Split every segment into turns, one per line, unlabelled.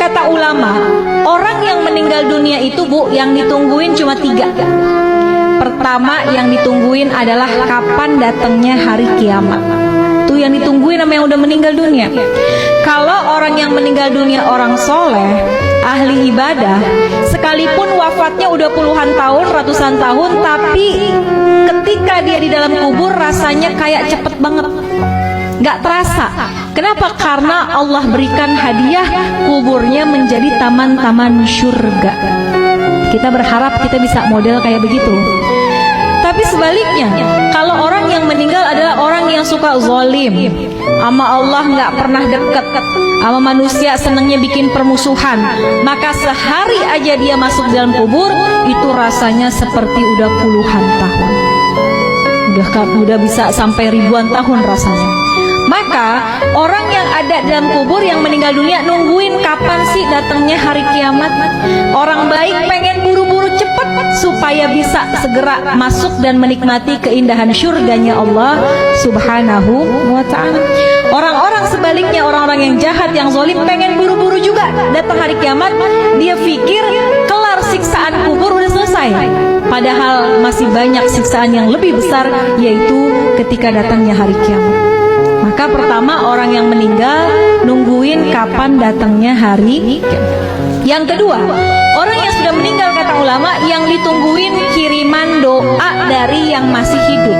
Kata ulama, orang yang meninggal dunia itu Bu, yang ditungguin cuma 3. Pertama yang ditungguin adalah kapan datangnya hari kiamat. Tuh yang ditungguin sama yang udah meninggal dunia. Kalau orang yang meninggal dunia orang soleh, ahli ibadah, sekalipun wafatnya udah puluhan tahun, ratusan tahun, tapi ketika dia di dalam kubur rasanya kayak cepet banget, gak terasa. Kenapa? Karena Allah berikan hadiah kuburnya menjadi taman-taman surga. Kita berharap kita bisa model kayak begitu. Tapi sebaliknya, kalau orang yang meninggal adalah orang yang suka zalim, sama Allah gak pernah deket, sama manusia senangnya bikin permusuhan, maka sehari aja dia masuk dalam kubur, itu rasanya seperti udah puluhan tahun, udah bisa sampai ribuan tahun rasanya. Maka orang yang ada dalam kubur yang meninggal dunia nungguin kapan sih datangnya hari kiamat. Orang baik pengen buru-buru cepat supaya bisa segera masuk dan menikmati keindahan syurganya Allah Subhanahu wa ta'ala. Orang-orang sebaliknya, orang-orang yang jahat, yang zalim, pengen buru-buru juga datang hari kiamat. Dia pikir kelar siksaan kubur udah selesai, padahal masih banyak siksaan yang lebih besar, yaitu ketika datangnya hari kiamat. Maka pertama, orang yang meninggal nungguin kapan datangnya hari. Yang kedua, orang yang sudah meninggal, kata ulama, yang ditungguin kiriman doa dari yang masih hidup.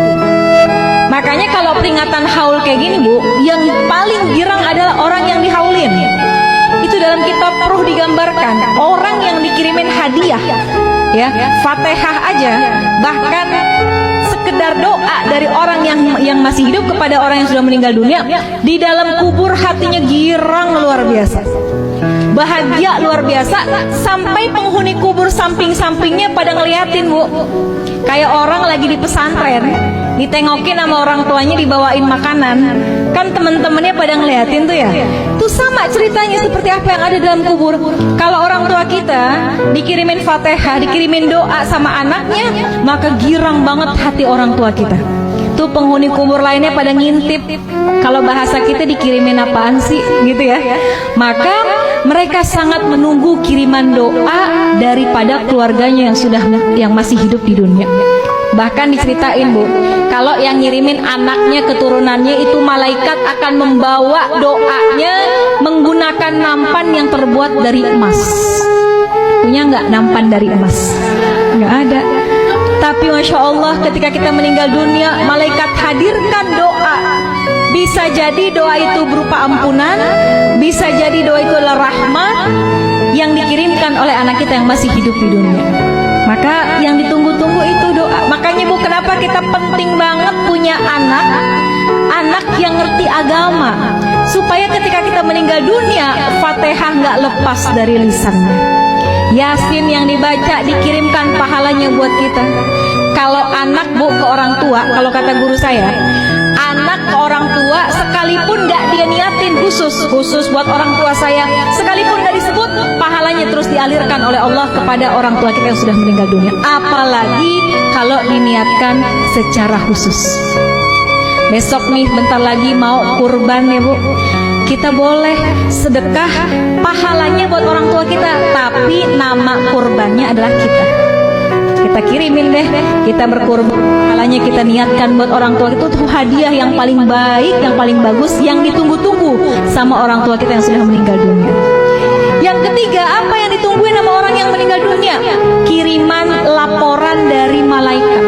Makanya kalau peringatan haul kayak gini Bu, yang paling girang adalah orang yang dihaulin. Itu dalam kitab Ruh digambarkan, orang yang dikirimin hadiah, ya, Fatihah aja, bahkan sekedar doa dari orang yang masih hidup kepada orang yang sudah meninggal dunia, di dalam kubur hatinya girang luar biasa, bahagia luar biasa, sampai penghuni kubur samping-sampingnya pada ngeliatin Bu. Kayak orang lagi di pesantren, ditengokin sama orang tuanya, dibawain makanan, kan temen-temennya pada ngeliatin tuh ya. Itu sama ceritanya seperti apa yang ada dalam kubur. Kalau orang tua kita dikirimin Fatihah, dikirimin doa sama anaknya, maka girang banget hati orang tua kita. Tuh penghuni kubur lainnya pada ngintip, kalau bahasa kita dikirimin apaan sih gitu ya. Maka mereka sangat menunggu kiriman doa daripada keluarganya yang masih hidup di dunia. Bahkan diceritain Bu, kalau yang ngirimin anaknya, keturunannya, itu malaikat akan membawa doanya menggunakan nampan yang terbuat dari emas. Punya nggak nampan dari emas? Nggak ada. Tapi Masya Allah, ketika kita meninggal dunia, malaikat hadirkan doa. Bisa jadi doa itu berupa ampunan, bisa jadi doa itu adalah rahmat yang dikirimkan oleh anak kita yang masih hidup di dunia. Maka yang ditunggu-tunggu itu doa. Makanya Bu, kenapa kita penting banget punya anak yang ngerti agama, supaya ketika kita meninggal dunia, Fatihah nggak lepas dari lisannya. Yasin yang dibaca dikirimkan pahalanya buat kita. Kalau anak Bu ke orang tua, kalau kata guru saya, anak ke orang tua sekalipun gak dia niatin khusus buat orang tua saya, sekalipun gak disebut, pahalanya terus dialirkan oleh Allah kepada orang tua kita yang sudah meninggal dunia. Apalagi kalau diniatkan secara khusus. Besok nih bentar lagi mau kurban ya Bu, kita boleh sedekah, pahalanya buat orang tua kita, tapi nama kurbannya adalah kita. Kita kirimin deh, kita berkurban, pahalanya kita niatkan buat orang tua. Itu tuh hadiah yang paling baik, yang paling bagus, yang ditunggu-tunggu sama orang tua kita yang sudah meninggal dunia. Yang ketiga, apa yang ditungguin sama orang yang meninggal dunia? Kiriman laporan dari malaikat.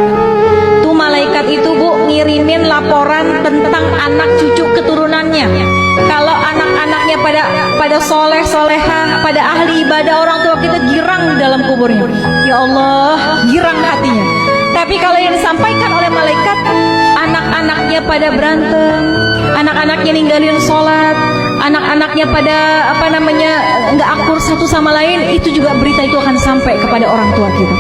Tuh malaikat itu Bu ngirimin laporan tentang anak cucu keturunannya. Kalau anak-anaknya pada soleh solehah, pada ahli ibadah, orang tua kita girang dalam kuburnya. Ya Allah, girang hatinya. Tapi kalau yang disampaikan oleh malaikat, anak-anaknya pada berantem, anak-anaknya ninggalin sholat, anak-anaknya pada nggak akur satu sama lain, itu juga berita itu akan sampai kepada orang tua kita.